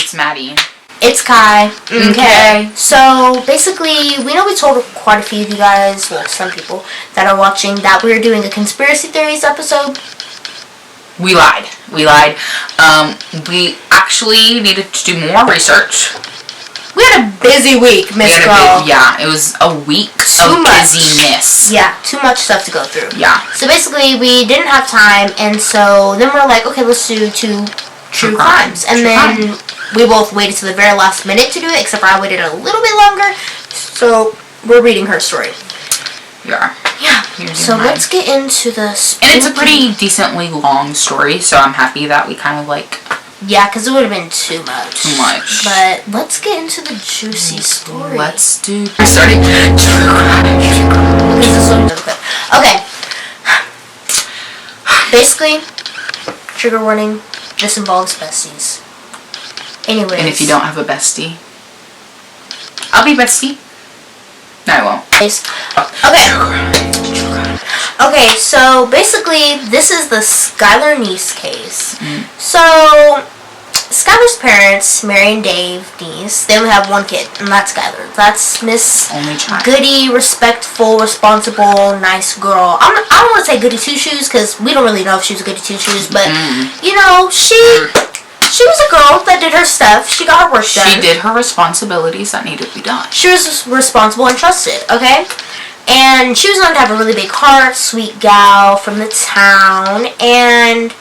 It's Maddie. It's Kai. Okay. So basically, we know we told quite a few of you guys, well, some people that are watching, that we were doing a conspiracy theories episode. We lied. We actually needed to do more research. We had a busy week, Miss Girl. Yeah, it was a week of busyness. Yeah, too much stuff to go through. Yeah. So basically, we didn't have time, and so then we're like, okay, let's do 2 true crimes. And then we both waited to the very last minute to do it, except for I waited a little bit longer. So we're reading her story. Yeah. So let's get into this. And it's a pretty decently long story, so I'm happy that we kind of like... Yeah, because it would have been too much. Too much. But let's get into the juicy story. Let's do... Starting. Okay. Basically, trigger warning, this involves besties. Anyways. And if you don't have a bestie, I'll be bestie. No, I won't. Okay, so basically, this is the Skylar Neese case. So, Skylar's parents, Mary and Dave Neese, they only have one kid, and that's Skylar. That's Miss Only child. Goody, respectful, responsible, nice girl. I don't want to say goody two-shoes, because we don't really know if she was a goody two-shoes, but, you know, she was a girl that did her stuff. She got her work done. She did her responsibilities that needed to be done. She was responsible and trusted, okay? And she was known to have a really big heart, sweet gal from the town, and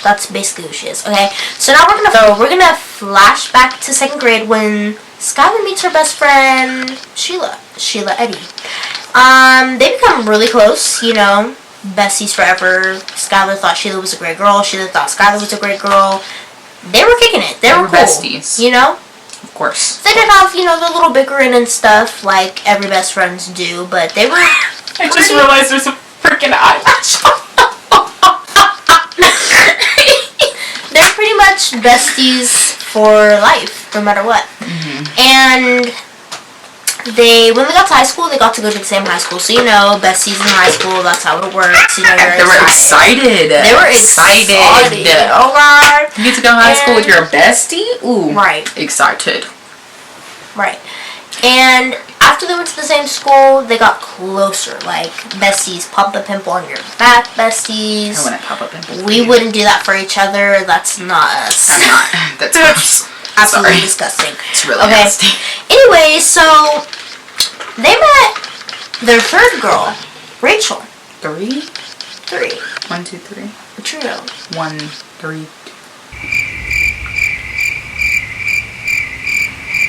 that's basically who she is, okay? So now we're gonna flash back to 2nd grade when Skylar meets her best friend, Sheila Eddy. They become really close, you know, besties forever. Skylar thought Sheila was a great girl. Sheila thought Skylar was a great girl. They were kicking it. They were cool, besties. you know? Of course. They did have, you know, the little bickering and stuff like every best friends do, but they were... I just realized there's a freaking eyelash. They're pretty much besties for life, no matter what. And when they got to high school, they got to go to the same high school. So, you know, besties in high school, that's how it works. You know, They were excited. They were excited. Oh, God. You get to go to high school with your bestie? Ooh. Right. Excited. Right. And after they went to the same school, they got closer. Like, besties, pop the pimple on your back, besties. I wouldn't pop a pimple. We wouldn't do that for each other. That's not us. I'm not. That's gross. Absolutely disgusting. It's really nasty. Anyway, so they met their 3rd girl, Rachel. 3? 3. 1, 2, 3. A trio. 1, 3.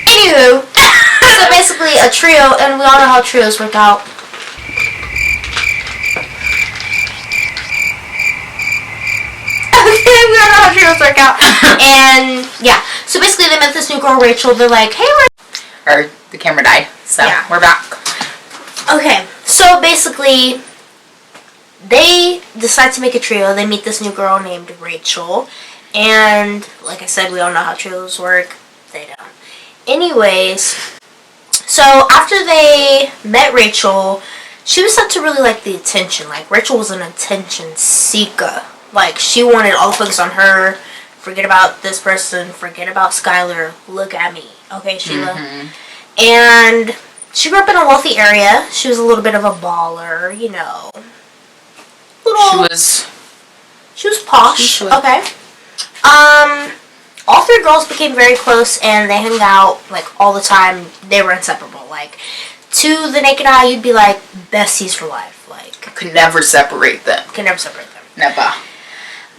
Anywho, so basically a trio, and we all know how trios work out. Okay, we all know how trios work out. And yeah, so basically they met this new girl, Rachel. They're like, hey, Or the camera died, so yeah. We're back. Okay, so basically they decide to make a trio. They meet this new girl named Rachel, and like I said, we all know how trios work. They don't. Anyways, so after they met Rachel, she was said to really like the attention. Like, Rachel was an attention seeker. Like, she wanted all the focus on her. Forget about this person. Forget about Skylar. Look at me. Okay, Sheila? And she grew up in a wealthy area. She was a little bit of a baller, you know. She was posh. Okay. All 3 girls became very close, and they hung out, like, all the time. They were inseparable. Like, to the naked eye, you'd be like, besties for life. Like, could never separate them. Never.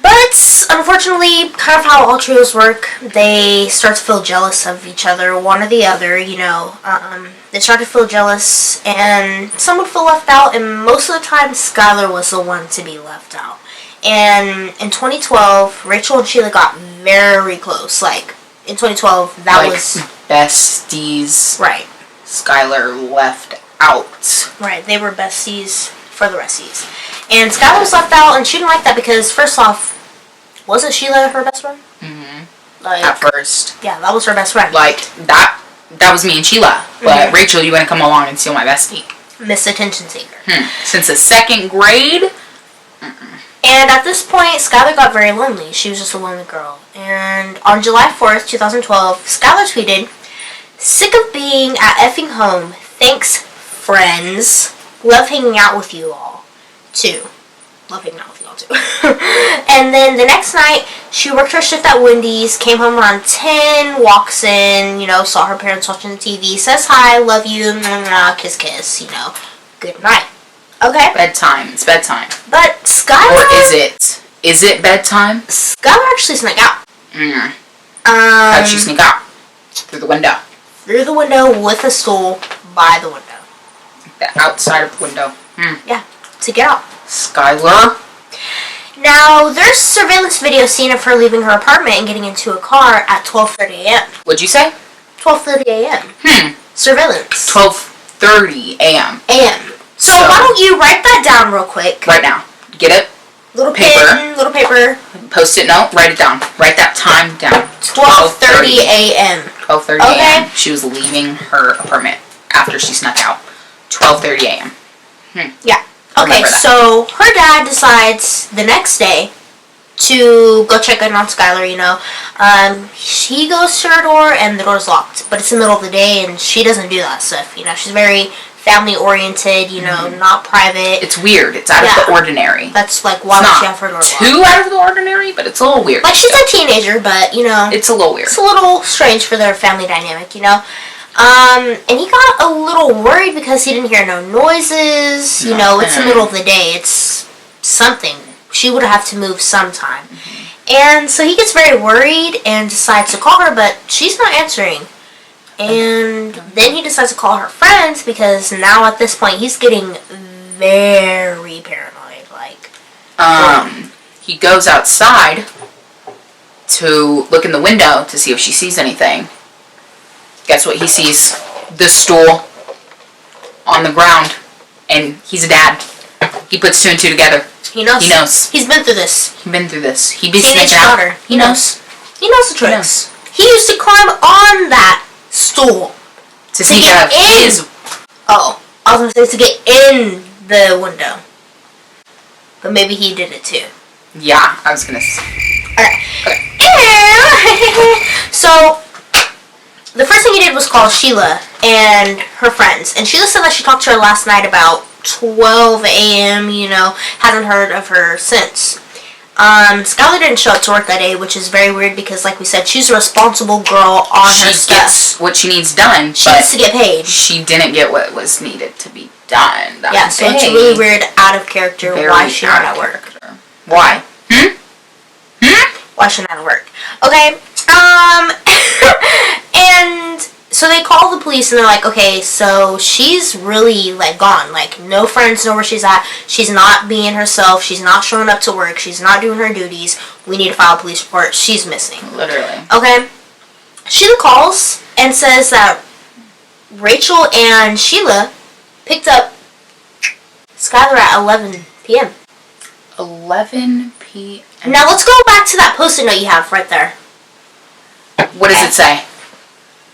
But, unfortunately, kind of how all trios work, they start to feel jealous of each other, one or the other, you know. They start to feel jealous, and some would feel left out, and most of the time, Skylar was the one to be left out. And in 2012, Rachel and Sheila got very close. Like, in 2012, that was... besties. Right. Skylar left out. Right, they were besties for the resties. And Skylar was left out, and she didn't like that because, first off, wasn't Sheila her best friend? Like, at first. Yeah, that was her best friend. Like, that was me and Sheila. But Rachel, you want to come along and steal my bestie. Miss Attention Seeker. Since the 2nd grade... And at this point, Skylar got very lonely. She was just a lonely girl. And on July 4th, 2012, Skylar tweeted, "Sick of being at effing home. Thanks, friends. Love hanging out with you all, too." Love hanging out with you all, too. And then the next night, she worked her shift at Wendy's, came home around 10, walks in, saw her parents watching the TV, says hi, love you, kiss, kiss, good night. Okay? Bedtime. It's bedtime. But Skylar... Or is it? Is it bedtime? Skylar actually snuck out. How'd she sneak out? Through the window. Through the window with a stool by the window. The outside of the window. Yeah, to get out. Skylar? Now, there's surveillance video seen of her leaving her apartment and getting into a car at 12:30 a.m. What'd you say? 12:30 a.m. Surveillance. 12:30 a.m. a.m. So why don't you write that down real quick? Right now. Get it? Little pen, little paper. Post-it note. Write it down. Write that time down. 12:30 a.m. 12:30 a.m. She was leaving her apartment after she snuck out. 12:30 a.m. Yeah. Okay, so her dad decides the next day to go check in on Skylar, he goes to her door and the door's locked, but it's in the middle of the day and she doesn't do that stuff, she's very family-oriented, not private. It's weird. It's out of the ordinary. That's like, why would she have her door locked? Too out of the ordinary, but it's a little weird. Like, she's a teenager, but, it's a little weird. It's a little strange for their family dynamic, And he got a little worried because he didn't hear no noises. It's the middle of the day. It's something. She would have to move sometime. And so he gets very worried and decides to call her, but she's not answering. And then he decides to call her friends because now at this point he's getting very paranoid. He goes outside to look in the window to see if she sees anything. Guess what he sees? The stool on the ground. And he's a dad. He puts two and two together. He knows. He knows. He's been through this. He's been through this. He be Teenage sneaking out. daughter. He knows. He knows the tricks. He used to climb on that stool. To sneak out of his... Oh. I was going to say to get in the window. But maybe he did it too. Yeah, I was going to say. Okay. So... the first thing he did was call Sheila and her friends. And Sheila said that she talked to her last night about 12 a.m., hasn't heard of her since. Skylar didn't show up to work that day, which is very weird because, like we said, she's a responsible girl on her stuff. She gets what she needs done. She needs to get paid. She didn't get what was needed to be done. So it's really weird, out of character. Why she's not at work. Why? Why she's not at work. Okay, and so they call the police and they're like, okay, so she's really, gone. No friends know where she's at. She's not being herself. She's not showing up to work. She's not doing her duties. We need to file a police report. She's missing. Literally. Okay. Sheila calls and says that Rachel and Sheila picked up Skylar at 11 p.m. 11 p.m. Now let's go back to that post-it note you have right there. What does it say?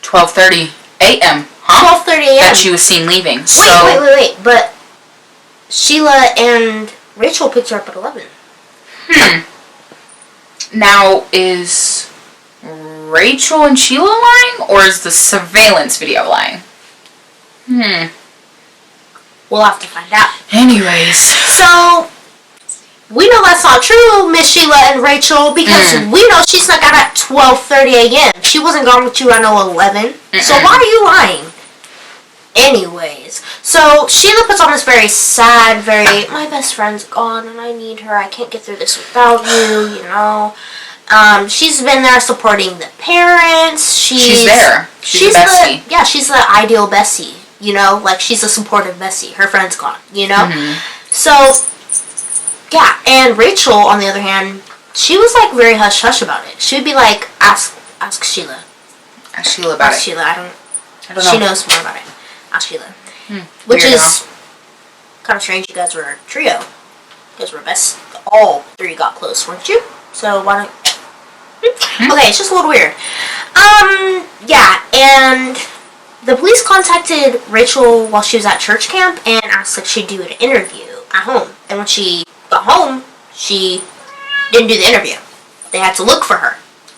12:30 a.m. Huh? 12:30 a.m. That she was seen leaving. Wait. But Sheila and Rachel picked her up at 11. Now, is Rachel and Sheila lying, or is the surveillance video lying? We'll have to find out. Anyways. So, we know that's not true, Miss Sheila and Rachel, because we know she snuck out at 12:30 a.m. She wasn't gone with you at 11. So why are you lying? Anyways, so Sheila puts on this very sad, my best friend's gone and I need her. I can't get through this without you, she's been there supporting the parents. She's there. She's the bestie. She's the ideal bestie, she's a supportive bestie. Her friend's gone, So... yeah, and Rachel, on the other hand, she was very hush-hush about it. She would be like, ask Sheila. Ask Sheila about it. Ask Sheila, I don't know. She knows more about it. Ask Sheila. Which is kind of strange. You guys were a trio. You guys were best. All three got close, weren't you? So why don't... Okay, it's just a little weird. Yeah, and the police contacted Rachel while she was at church camp and asked if she'd do an interview at home. And when she got home, she didn't do the interview. They had to look for her.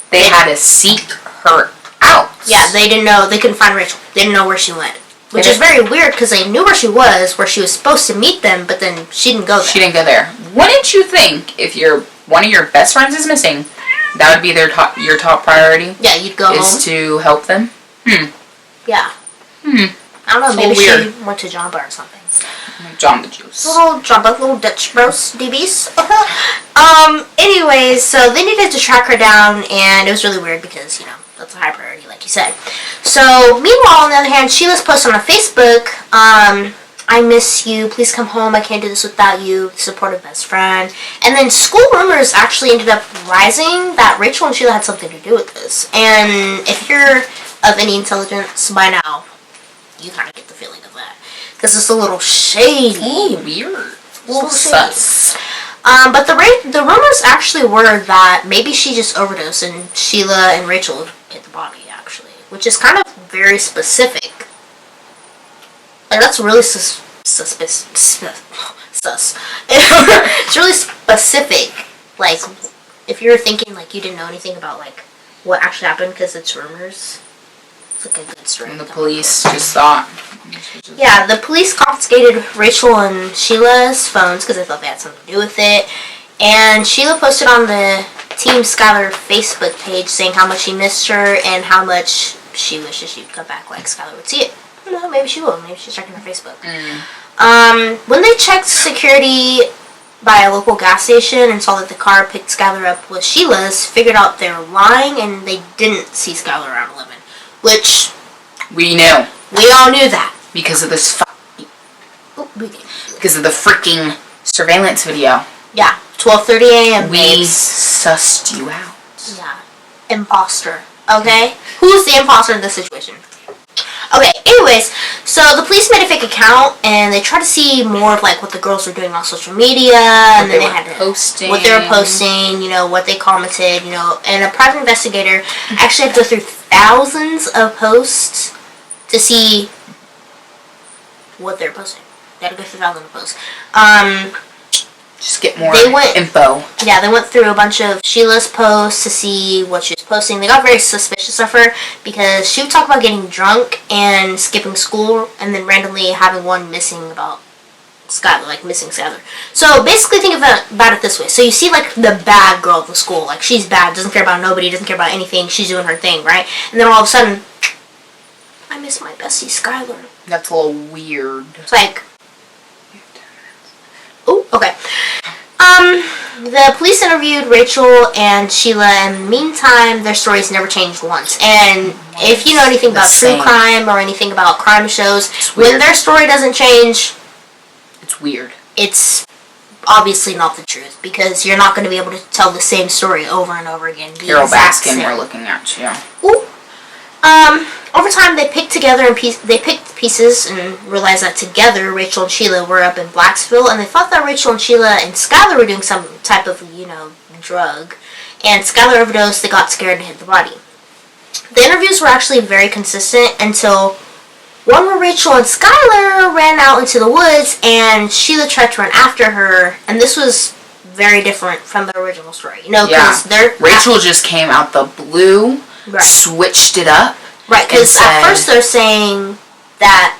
They had to seek her out. Yeah, they didn't know. They couldn't find Rachel. They didn't know where she went. Which is very weird because they knew where she was supposed to meet them, but then she didn't go there. She didn't go there. Wouldn't you think if one of your best friends is missing, that would be your top priority? Yeah, you'd go home. Is to help them? Yeah. I don't know, maybe she went to Jamba or something. Jamba Juice. Little Jamba, little Dutch bros, DBs. Anyways, so they needed to track her down, and it was really weird because, that's a high priority, like you said. So, meanwhile, on the other hand, Sheila's posted on Facebook, I miss you, please come home, I can't do this without you, supportive best friend. And then school rumors actually ended up rising that Rachel and Sheila had something to do with this. And if you're of any intelligence by now, you kind of get the feeling of that. Because it's a little shady. Ooh, weird. A little sus. But the rumors actually were that maybe she just overdosed and Sheila and Rachel hit the body, actually. Which is kind of very specific. Like, that's really sus. It's really specific. Like, if you're thinking, like, you didn't know anything about, like, what actually happened because it's rumors. It's like a good story. And the police just thought. Yeah, the police confiscated Rachel and Sheila's phones because they thought they had something to do with it. And Sheila posted on the Team Skylar Facebook page saying how much she missed her and how much she wishes she'd come back like Skylar would see it. I don't know, maybe she will. Maybe she's checking her Facebook. When they checked security by a local gas station and saw that the car picked Skylar up with Sheila's, figured out they were lying and they didn't see Skylar around 11. Which... we knew. We all knew that. Because of this because of the freaking surveillance video. Yeah, 12:30 a.m. We sussed you out. Yeah. Imposter. Okay? Who's the imposter in this situation? Okay, anyways, so the police made a fake account and they tried to see more of like what the girls were doing on social media and then they had to posting. What they were posting, what they commented, and a private investigator actually had to go through thousands of posts to see what they're posting. They had to go through thousands of posts. Just get more info. Yeah, they went through a bunch of Sheila's posts to see what she was posting. They got very suspicious of her because she would talk about getting drunk and skipping school and then randomly having one missing about Skylar, like missing Skylar. So basically think about it this way. So you see like the bad girl of the school. Like she's bad, doesn't care about nobody, doesn't care about anything. She's doing her thing, right? And then all of a sudden, I miss my bestie Skylar. That's a little weird. It's like... oh, okay. The police interviewed Rachel and Sheila, and in the meantime, their stories never changed once. And if you know anything about true crime or anything about crime shows, when their story doesn't change, it's weird. It's obviously not the truth, because you're not going to be able to tell the same story over and over again. Carol Baskin, we're looking at you. Ooh. Over time, they picked together and they picked pieces and realized that together, Rachel and Sheila were up in Blacksville, and they thought that Rachel and Sheila and Skylar were doing some type of, drug. And Skylar overdosed, they got scared and hit the body. The interviews were actually very consistent until one where Rachel and Skylar ran out into the woods, and Sheila tried to run after her, and this was very different from the original story. Because Rachel just came out the blue. Right. Switched it up. Right, because at first they're saying that,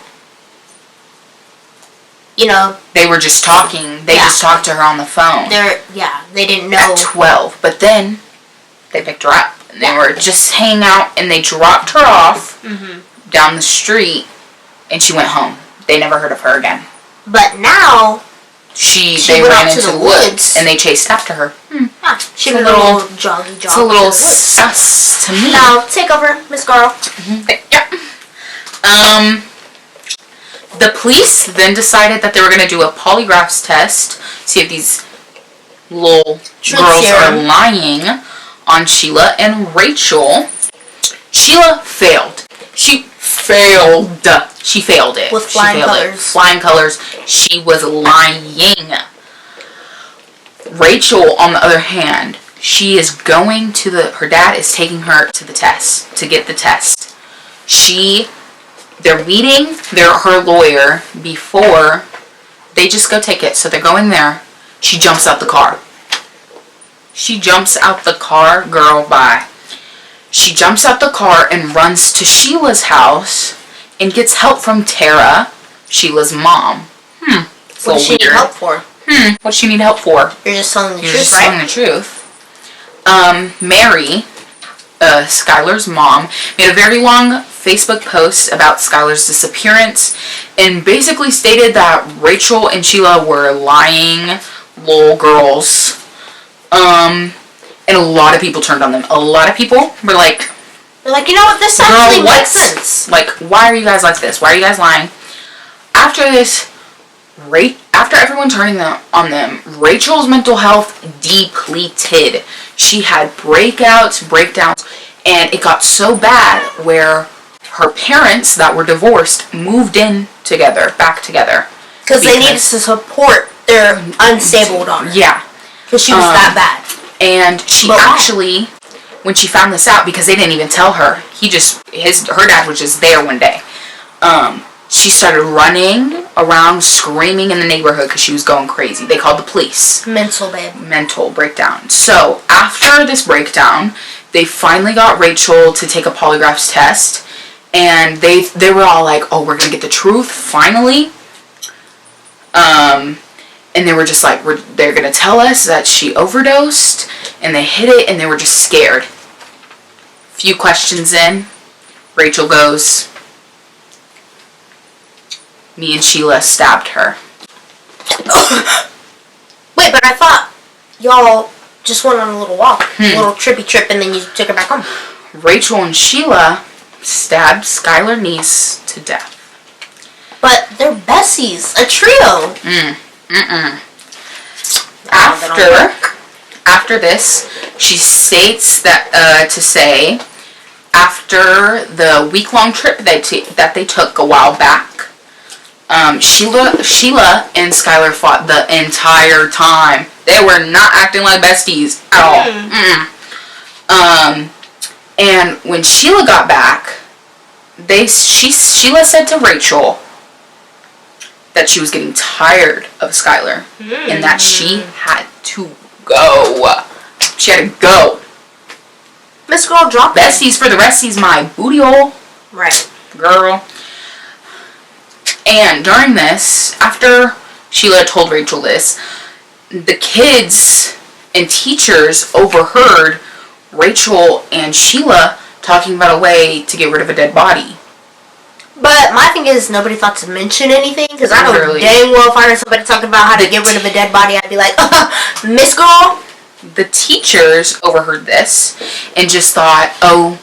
they were just talking. They just talked to her on the phone. They didn't know. At 12. But then, they picked her up. And they were just hanging out, and they dropped her off down the street, and she went home. They never heard of her again. But now... They ran into the woods, and they chased after her. She was a little joggy. It's a little sus to me. Now, take over, Miss Girl. Yeah. The police then decided that they were going to do a polygraph test, see if these little girls are lying on Sheila and Rachel. Sheila failed. She failed it. With flying colors. Flying colors. She was lying. Rachel, on the other hand, she is going to her dad is taking her to the test, to get the test. They're meeting her lawyer before they just go take it. So they're going there. She jumps out the car. She jumps out the car. Girl, bye. She jumps out the car and runs to Sheila's house and gets help from Tara, Sheila's mom. What does she need help for? What does she need help for? You're just telling the You're truth, just right? telling the truth. Mary, Skylar's mom, made a very long Facebook post about Skylar's disappearance and basically stated that Rachel and Sheila were lying little girls. And a lot of people turned on them. A lot of people were like, They're like, you know what, this actually makes sense. Like, why are you guys like this? Why are you guys lying? After this, after everyone turning on them, Rachel's mental health depleted. She had breakdowns, and it got so bad where her parents that were divorced moved in back together. Because they needed to support their unstable daughter. Yeah. Because she was that bad. And she actually, when she found this out, because they didn't even tell her, her dad was just there one day. She started running around, screaming in the neighborhood because she was going crazy. They called the police. Mental breakdown. So after this breakdown, they finally got Rachel to take a polygraph test, and they were all like, "Oh, we're gonna get the truth finally." And they were just like, they're gonna tell us that she overdosed, and they hid it, and they were just scared. Few questions in, Rachel goes, "Me and Sheila stabbed her." Wait, but I thought y'all just went on a little walk, a little trippy trip, and then you took her back home. Rachel and Sheila stabbed Skylar Neese to death. But they're besties, a trio. After this, she states that after the week-long trip that they took a while back, Sheila and Skylar fought the entire time. They were not acting like besties at all. And when Sheila got back, Sheila said to Rachel that she was getting tired of Skylar and that she had to go. She had to go. Miss Girl dropped besties for the resties, my booty hole. Right. Girl. And during this, after Sheila told Rachel this, the kids and teachers overheard Rachel and Sheila talking about a way to get rid of a dead body. But my thing is, nobody thought to mention anything, because I know dang well if I heard somebody talking about how to get rid of a dead body, I'd be like, Miss Girl? The teachers overheard this and just thought, oh,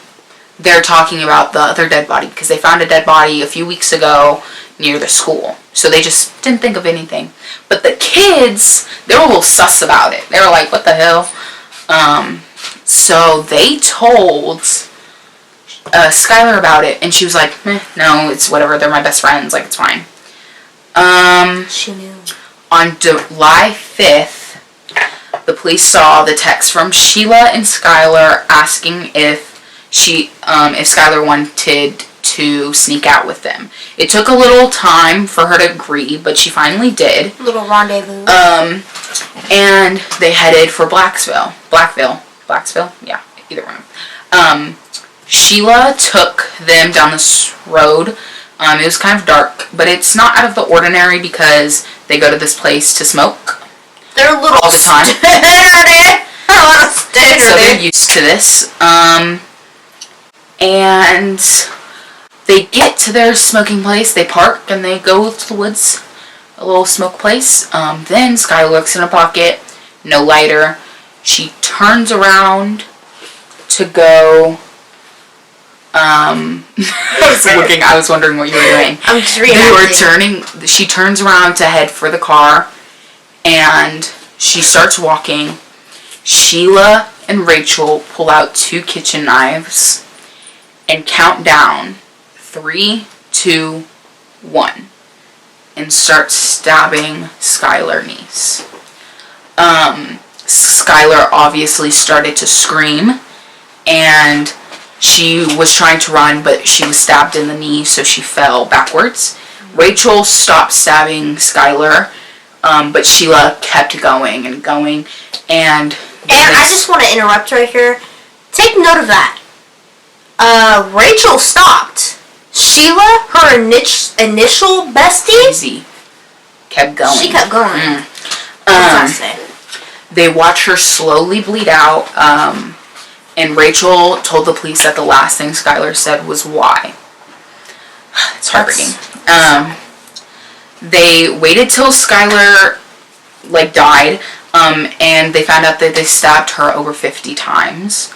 they're talking about the other dead body, because they found a dead body a few weeks ago near the school. So they just didn't think of anything. But the kids, they were a little sus about it. They were like, what the hell? So they told Skylar about it, and she was like, no, it's whatever, they're my best friends, like, it's fine. She knew. On July 5th, the police saw the text from Sheila and Skylar asking if Skylar wanted to sneak out with them. It took a little time for her to agree, but she finally did. Little rendezvous. And they headed for Blacksville. Yeah, either one. Sheila took them down this road. It was kind of dark, but it's not out of the ordinary because they go to this place to smoke. They're a little all the time. So they're used to this. And they get to their smoking place, they park, and they go to the woods, a little smoke place. Then Skylar looks in her pocket, no lighter. She turns around to go. I was wondering what you were doing. I'm just reading. She turns around to head for the car, and she starts walking. Sheila and Rachel pull out 2 kitchen knives and count down 3, 2, 1 and start stabbing Skylar Neese. Skylar obviously started to scream, and she was trying to run, but she was stabbed in the knee, so she fell backwards. Rachel stopped stabbing Skylar, but Sheila kept going and going, and And I just want to interrupt right here. Take note of that. Rachel stopped. Sheila, her initial bestie, Easy. Kept going. she kept going. They watch her slowly bleed out, and Rachel told the police that the last thing Skylar said was why. It's heartbreaking. They waited till Skylar died, and they found out that they stabbed her over 50 times.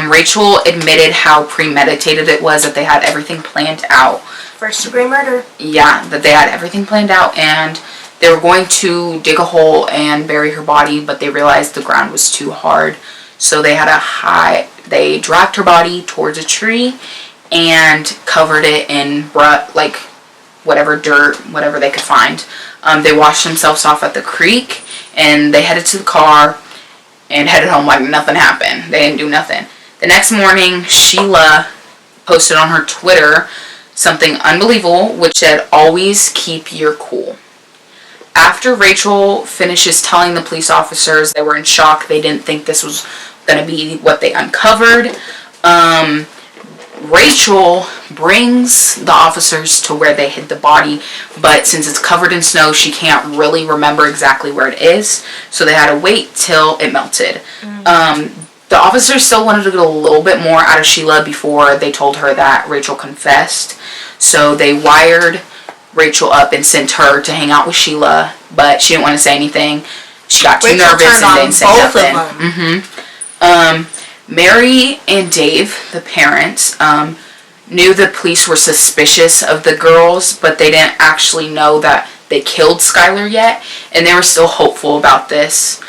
Rachel admitted how premeditated it was, that they had everything planned out. First degree murder. Yeah, that they had everything planned out, and they were going to dig a hole and bury her body, but they realized the ground was too hard, so they they dragged her body towards a tree and covered it in whatever dirt, whatever they could find. They washed themselves off at the creek, and they headed to the car and headed home like nothing happened. They didn't do nothing. The next morning, Sheila posted on her Twitter something unbelievable, which said, "Always keep your cool." After Rachel finishes telling the police officers, they were in shock. They didn't think this was going to be what they uncovered. Rachel brings the officers to where they hid the body, but since it's covered in snow, she can't really remember exactly where it is, so they had to wait till it melted. The officers still wanted to get a little bit more out of Sheila before they told her that Rachel confessed, so they wired Rachel up and sent her to hang out with Sheila, but she didn't want to say anything. She got too nervous and didn't say nothing. Mary and Dave, the parents, knew the police were suspicious of the girls, but they didn't actually know that they killed Skylar yet, and they were still hopeful about this.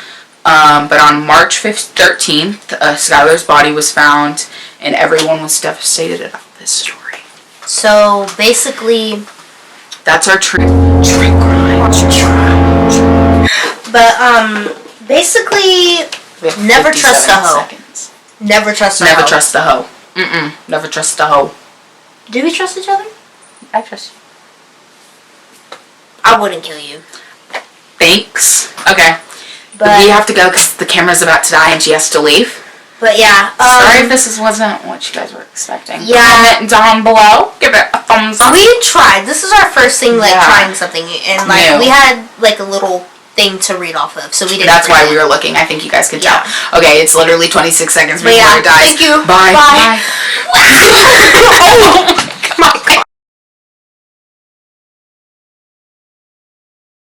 But on March 13th, Skylar's body was found, and everyone was devastated about this story. So basically, that's our true crime. But basically, never trust a hoe. Seconds. Never trust a hoe. Never trust a hoe. Never trust a hoe. Do we trust each other? I trust you. I wouldn't kill you. Thanks. Okay. But we have to go because the camera's about to die and she has to leave. But yeah. Sorry if this wasn't what you guys were expecting. Yeah. Comment down below. Give it a thumbs up. We tried. This is our first thing, trying something. And, we had, a little thing to read off of. So we didn't. That's why we were looking. I think you guys could tell. Okay, it's literally 26 seconds before it dies. Thank you. Bye. Bye. Bye.